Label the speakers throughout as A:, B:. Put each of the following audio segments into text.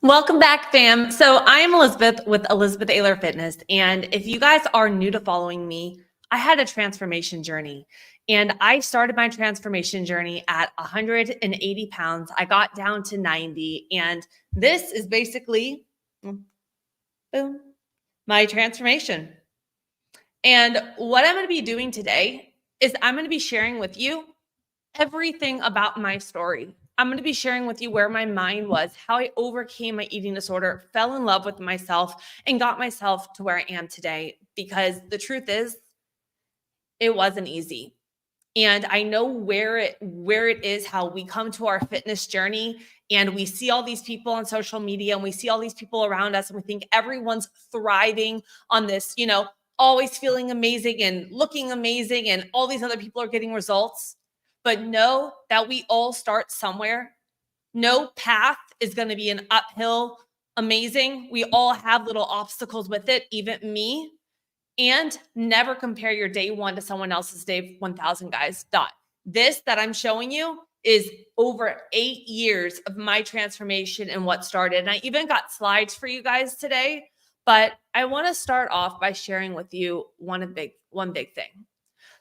A: Welcome back, fam. So I'm Elizabeth with Elizabeth Ayler Fitness. And if you guys are new to following me, I had a transformation journey. And I started my transformation journey at 180 pounds. I got down to 90. And this is basically, boom, my transformation. And what I'm going to be doing today is I'm going to be sharing with you everything about my story. I'm going to be sharing with you where my mind was, how I overcame my eating disorder, fell in love with myself, and got myself to where I am today. Because the truth is, it wasn't easy. And I know where it is, how we come to our fitness journey and we see all these people on social media and we see all these people around us and we think everyone's thriving on this, always feeling amazing and looking amazing and all these other people are getting results. But know that we all start somewhere. No path is going to be an uphill amazing. We all have little obstacles with it, even me. And never compare your day one to someone else's day 1000, guys. This that I'm showing you is over 8 years of my transformation and what started. And I even got slides for you guys today. But I want to start off by sharing with you one big thing.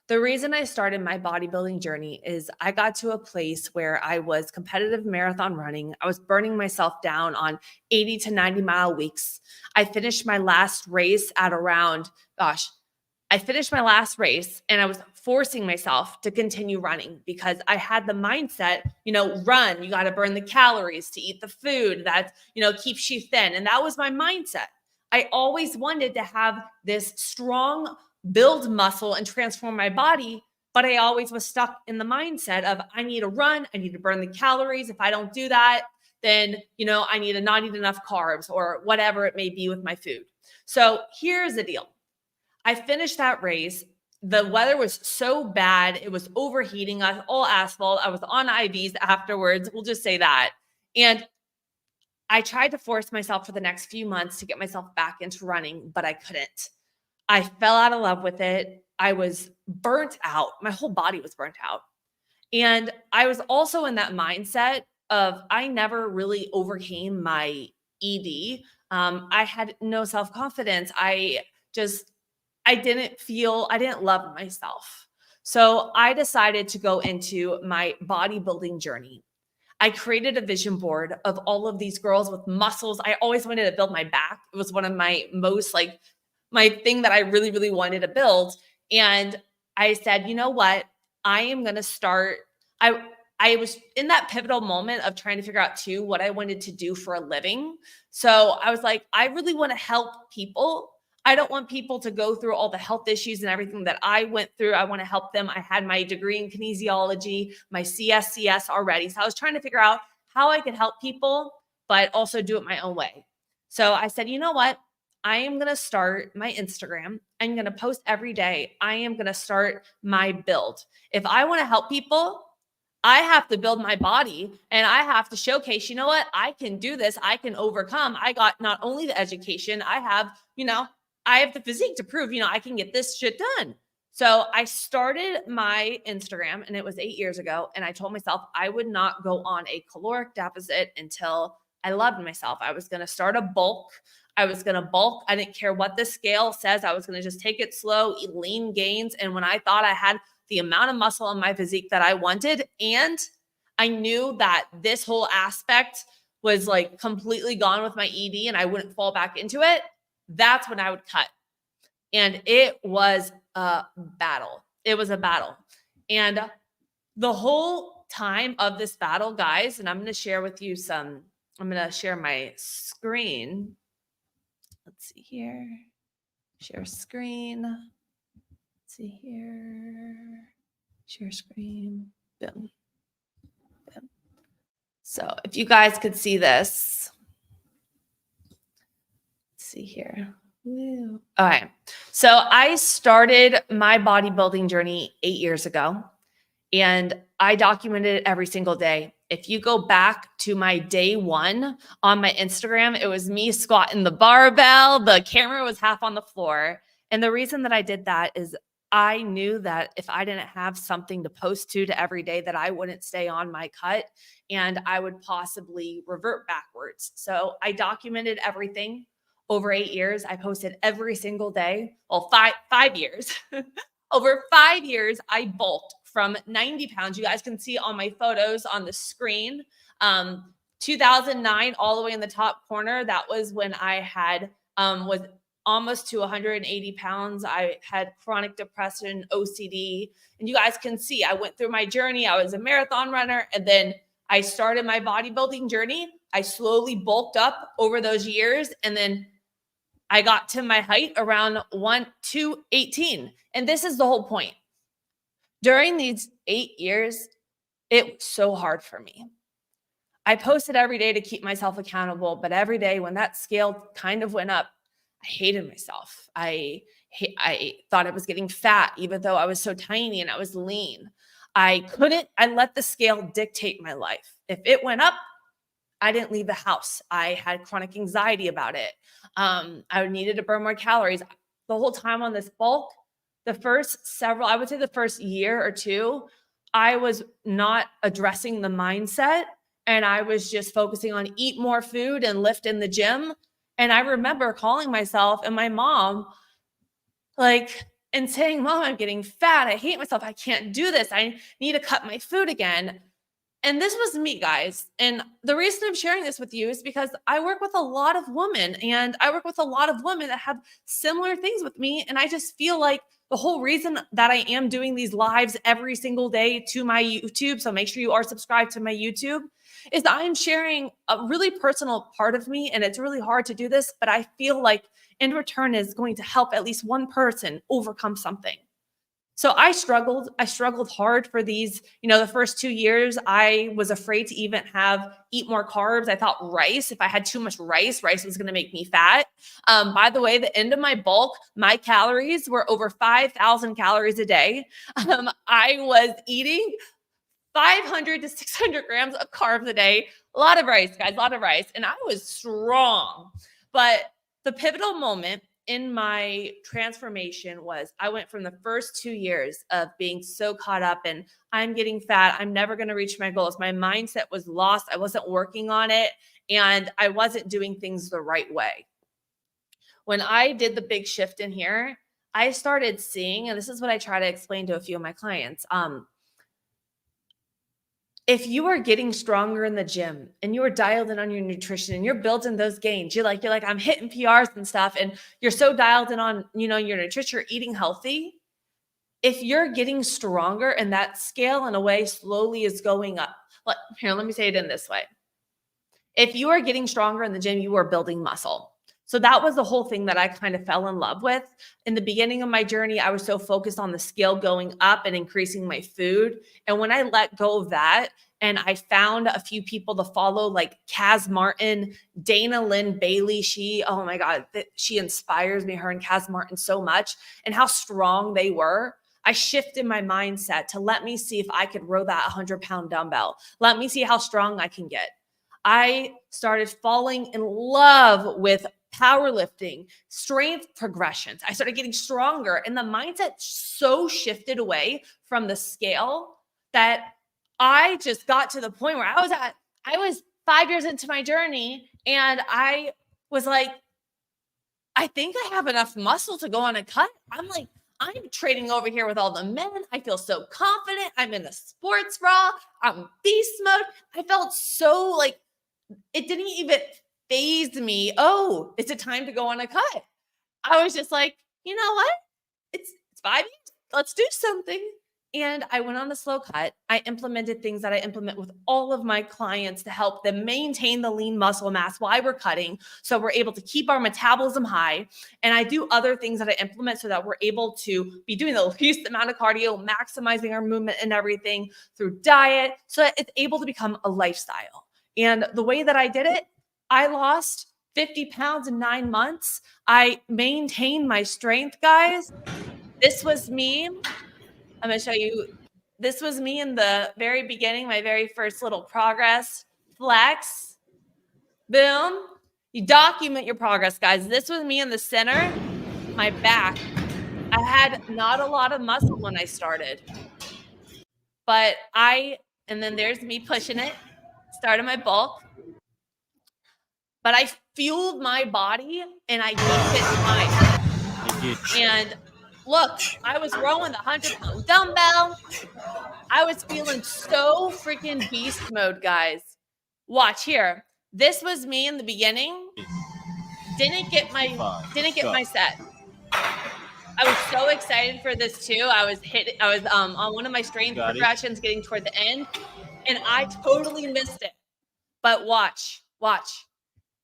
A: The reason I started my bodybuilding journey is I got to a place where I was competitive marathon running. I was burning myself down on 80 to 90 mile weeks. I finished my last race at around, I finished my last race and I was forcing myself to continue running because I had the mindset, run, you got to burn the calories to eat the food that, keeps you thin. And that was my mindset. I always wanted to have this strong build muscle and transform my body, but I always was stuck in the mindset of I need to run, I need to burn the calories. If I don't do that, then, I need to not eat enough carbs or whatever it may be with my food. So here's the deal. I finished that race. The weather was so bad. It was overheating. I was all asphalt. I was on IVs afterwards. We'll just say that. And I tried to force myself for the next few months to get myself back into running, but I couldn't. I fell out of love with it. I was burnt out. My whole body was burnt out. And I was also in that mindset of I never really overcame my ED. I had no self-confidence. I didn't love myself. So I decided to go into my bodybuilding journey. I created a vision board of all of these girls with muscles. I always wanted to build my back. It was one of my most my thing that I really, really wanted to build. And I said, you know what? I am going to start. I was in that pivotal moment of trying to figure out too, what I wanted to do for a living. So I was like, I really want to help people. I don't want people to go through all the health issues and everything that I went through. I want to help them. I had my degree in kinesiology, my CSCS already. So I was trying to figure out how I could help people, but also do it my own way. So I said, you know what? I am going to start my Instagram. I'm going to post every day. I am going to start my build. If I want to help people, I have to build my body and I have to showcase, you know what? I can do this. I can overcome. I got not only the education, I have the physique to prove, I can get this shit done. So I started my Instagram and it was 8 years ago. And I told myself I would not go on a caloric deficit until I loved myself. I was going to start a bulk. I was going to bulk. I didn't care what the scale says. I was going to just take it slow, eat lean gains. And when I thought I had the amount of muscle in my physique that I wanted, and I knew that this whole aspect was completely gone with my ED and I wouldn't fall back into it, that's when I would cut. And it was a battle. It was a battle. And the whole time of this battle, guys, and I'm going to share with you I'm going to share my screen. Let's see here. Share screen. Let's see here. Share screen. Boom. Boom. So if you guys could see this. Let's see here. Woo. All right. So I started my bodybuilding journey 8 years ago, and I documented it every single day. If you go back to my day one on my Instagram, it was me squatting the barbell. The camera was half on the floor. And the reason that I did that is I knew that if I didn't have something to post to every day, that I wouldn't stay on my cut and I would possibly revert backwards. So I documented everything over 8 years. I posted every single day. Well, five years. Over 5 years, I bulked from 90 pounds. You guys can see on my photos on the screen. 2009, all the way in the top corner, that was when I had was almost to 180 pounds. I had chronic depression, OCD, and you guys can see I went through my journey. I was a marathon runner, and then I started my bodybuilding journey. I slowly bulked up over those years, and then I got to my height around 218. And this is the whole point. During these 8 years, it was so hard for me. I posted every day to keep myself accountable, but every day when that scale kind of went up, I hated myself. I thought I was getting fat, even though I was so tiny and I was lean. I let the scale dictate my life. If it went up, I didn't leave the house. I had chronic anxiety about it. I needed to burn more calories. The whole time on this bulk, I would say the first year or two, I was not addressing the mindset, and I was just focusing on eat more food and lift in the gym. And I remember calling myself and my mom, and saying, Mom, I'm getting fat. I hate myself. I can't do this. I need to cut my food again. And this was me, guys. And the reason I'm sharing this with you is because I work with a lot of women, and I work with a lot of women that have similar things with me. And I just feel like the whole reason that I am doing these lives every single day to my YouTube, so make sure you are subscribed to my YouTube, is that I'm sharing a really personal part of me. And it's really hard to do this, but I feel like in return is going to help at least one person overcome something. So I struggled hard for these, the first 2 years. I was afraid to even eat more carbs. I thought if I had too much rice was going to make me fat. By the way, the end of my bulk, my calories were over 5,000 calories a day. I was eating 500 to 600 grams of carbs a day. A lot of rice, guys, a lot of rice. And I was strong. But the pivotal moment in my transformation was I went from the first 2 years of being so caught up in I'm getting fat, I'm never going to reach my goals. My mindset was lost. I wasn't working on it, and I wasn't doing things the right way. When I did the big shift in here, I started seeing, and this is what I try to explain to a few of my clients, if you are getting stronger in the gym and you are dialed in on your nutrition and you're building those gains, you're like, I'm hitting PRs and stuff, and you're so dialed in on, your nutrition, you're eating healthy. If you're getting stronger and that scale in a way slowly is going up, let me say it in this way. If you are getting stronger in the gym, you are building muscle. So that was the whole thing that I kind of fell in love with. In the beginning of my journey, I was so focused on the scale going up and increasing my food. And when I let go of that, and I found a few people to follow, like Kaz Martin, Dana Lynn Bailey. Oh my God, she inspires me, her and Kaz Martin, so much, and how strong they were. I shifted my mindset to let me see if I could row that 100-pound dumbbell. Let me see how strong I can get. I started falling in love with powerlifting, strength progressions. I started getting stronger, and the mindset so shifted away from the scale that I just got to the point where I was 5 years into my journey, and I was like, I think I have enough muscle to go on a cut. I'm training over here with all the men. I feel so confident. I'm in a sports bra. I'm beast mode. I felt so it didn't even phase me. Oh, it's a time to go on a cut. I was just like, you know what? It's 5 years. Let's do something. And I went on a slow cut. I implemented things that I implement with all of my clients to help them maintain the lean muscle mass while we're cutting, so we're able to keep our metabolism high. And I do other things that I implement so that we're able to be doing the least amount of cardio, maximizing our movement and everything through diet, so that it's able to become a lifestyle. And the way that I did it, I lost 50 pounds in 9 months. I maintained my strength, guys. This was me. I'm going to show you. This was me in the very beginning, my very first little progress. Flex. Boom. You document your progress, guys. This was me in the center. My back. I had not a lot of muscle when I started, but and then there's me pushing it, started my bulk, but I fueled my body and I gave it time. And look, I was rowing the 100-pound dumbbell. I was feeling so freaking beast mode, guys. Watch here. This was me in the beginning. Didn't get my set. I was so excited for this too. I was on one of my strength progressions getting toward the end, and I totally missed it. But watch.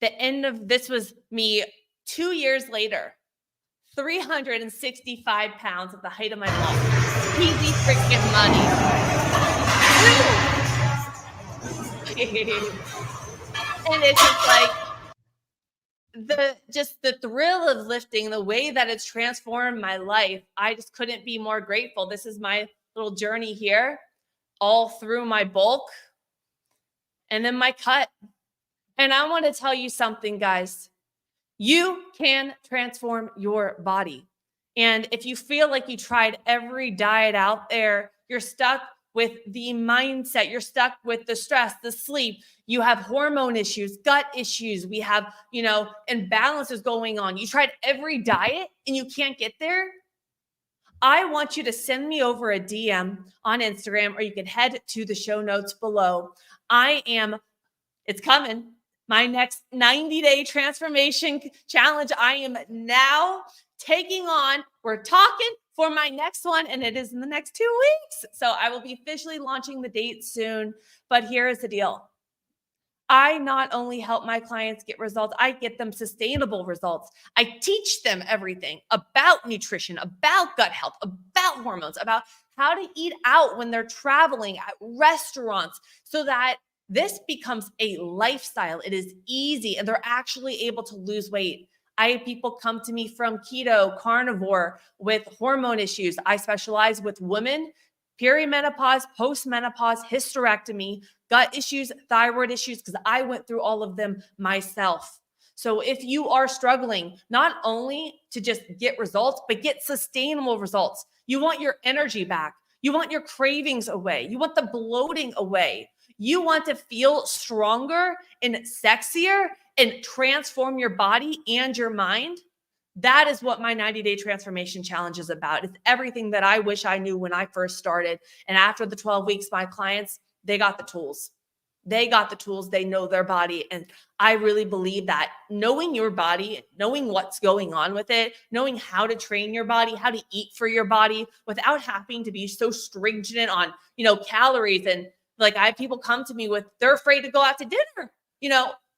A: The end of this was me 2 years later, 365 pounds at the height of my bulk. Easy freaking money. And it's just like the thrill of lifting, the way that it's transformed my life. I just couldn't be more grateful. This is my little journey here, all through my bulk and then my cut. And I want to tell you something, guys. You can transform your body. And if you feel like you tried every diet out there, you're stuck with the mindset, you're stuck with the stress, the sleep, you have hormone issues, gut issues, we have, imbalances going on. You tried every diet and you can't get there. I want you to send me over a DM on Instagram, or you can head to the show notes below. It's coming. My next 90-day transformation challenge, I am now taking on. We're talking for my next one, and it is in the next 2 weeks. So I will be officially launching the date soon. But here is the deal. I not only help my clients get results, I get them sustainable results. I teach them everything about nutrition, about gut health, about hormones, about how to eat out when they're traveling at restaurants, so that this becomes a lifestyle. It is easy, and they're actually able to lose weight. I have people come to me from keto, carnivore, with hormone issues. I specialize with women, perimenopause, postmenopause, hysterectomy, gut issues, thyroid issues, because I went through all of them myself. So if you are struggling, not only to just get results, but get sustainable results, you want your energy back. You want your cravings away. You want the bloating away. You want to feel stronger and sexier and transform your body and your mind. That is what my 90-day transformation challenge is about. It's everything that I wish I knew when I first started. And after the 12 weeks, my clients, they got the tools. They know their body. And I really believe that knowing your body, knowing what's going on with it, knowing how to train your body, how to eat for your body without having to be so stringent on, calories. And like, I have people come to me they're afraid to go out to dinner.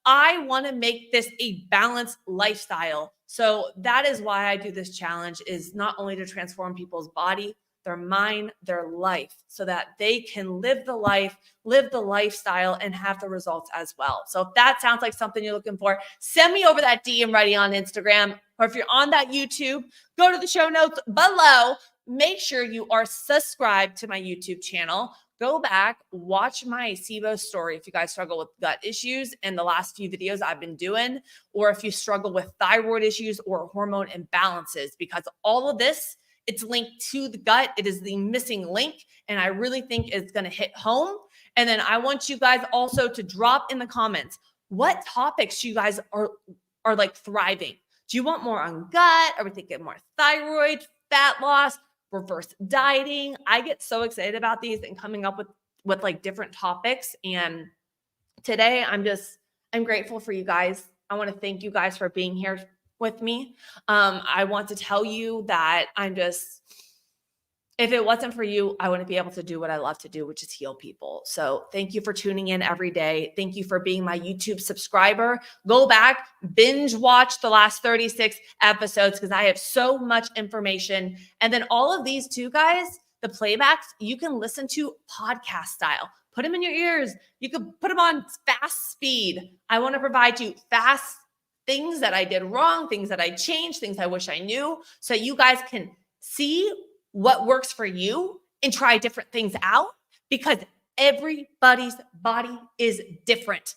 A: I want to make this a balanced lifestyle. So that is why I do this challenge, is not only to transform people's body, their mind, their life, so that they can live the life, live the lifestyle, and have the results as well. So if that sounds like something you're looking for, send me over that DM ready on Instagram, or if you're on that YouTube, go to the show notes below. Make sure you are subscribed to my YouTube channel. Go back, watch my SIBO story if you guys struggle with gut issues and the last few videos I've been doing, or if you struggle with thyroid issues or hormone imbalances, because all of this, it's linked to the gut. It is the missing link, and I really think it's going to hit home. And then I want you guys also to drop in the comments what topics you guys are like thriving. Do you want more on gut? Are we thinking more thyroid, fat loss, reverse dieting? I get so excited about these and coming up with like different topics. And today I'm grateful for you guys. I want to thank you guys for being here with me. I want to tell you that if it wasn't for you, I wouldn't be able to do what I love to do, which is heal people. So thank you for tuning in every day. Thank you for being my YouTube subscriber. Go back, binge watch the last 36 episodes, because I have so much information. And then all of these too, guys, the playbacks, you can listen to podcast style. Put them in your ears. You could put them on fast speed. I want to provide you fast things that I did wrong, things that I changed, things I wish I knew, so you guys can see what works for you and try different things out, because everybody's body is different.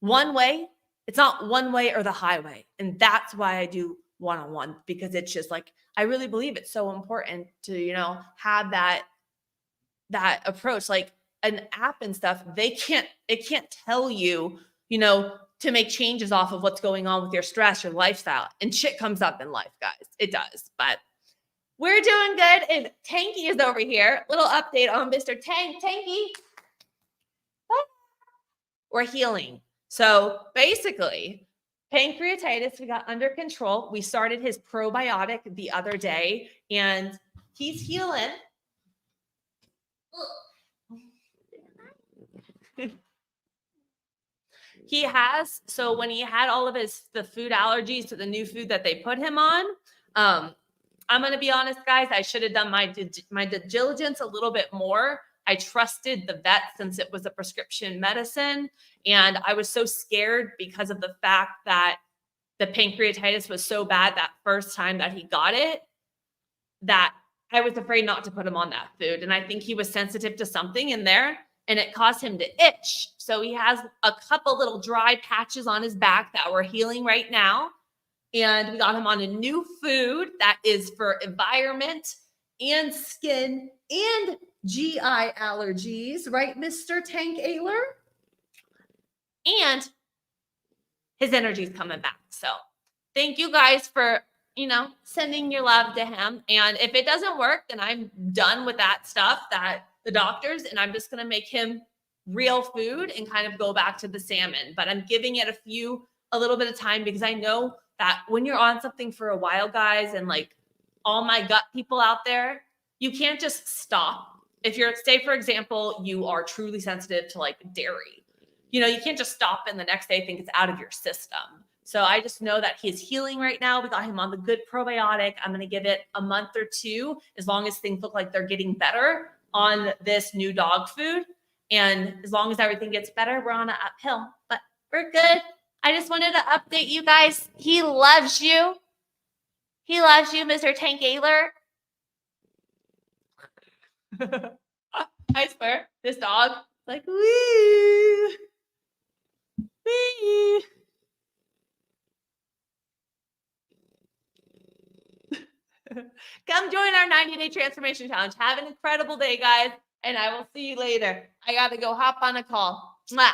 A: It's not one way or the highway. And that's why I do one-on-one, because it's just like, I really believe it's so important to, have that approach. Like an app and stuff, it can't tell you, to make changes off of what's going on with your stress, your lifestyle. And shit comes up in life, guys. It does. But we're doing good. And Tanky is over here. Little update on Mr. Tanky. We're healing. So basically, pancreatitis, we got under control. We started his probiotic the other day, and he's healing. He has, so when he had all of the food allergies to the new food that they put him on, I'm going to be honest, guys, I should have done my due diligence a little bit more. I trusted the vet since it was a prescription medicine. And I was so scared because of the fact that the pancreatitis was so bad that first time that he got it, that I was afraid not to put him on that food. And I think he was sensitive to something in there, and it caused him to itch. So he has a couple little dry patches on his back that we're healing right now. And we got him on a new food that is for environment and skin and GI allergies, right, Mr. Tank Ayler? And his energy's coming back. So thank you guys for, sending your love to him. And if it doesn't work, then I'm done with that stuff, that the doctors, and I'm just going to make him real food and kind of go back to the salmon. But I'm giving it a little bit of time, because I know that when you're on something for a while, guys, and like all my gut people out there, you can't just stop. If you're, say, for example, you are truly sensitive to like dairy, you can't just stop and the next day think it's out of your system. So I just know that he's healing right now. We got him on the good probiotic. I'm going to give it a month or two, as long as things look like they're getting better on this new dog food. And as long as everything gets better, we're on an uphill, but we're good. I just wanted to update you guys. He loves you. He loves you, Mr. Tank Ayler. I swear, this dog like, wee, wee. Come join our 90-day transformation challenge. Have an incredible day, guys, and I will see you later. I got to go hop on a call. Mwah.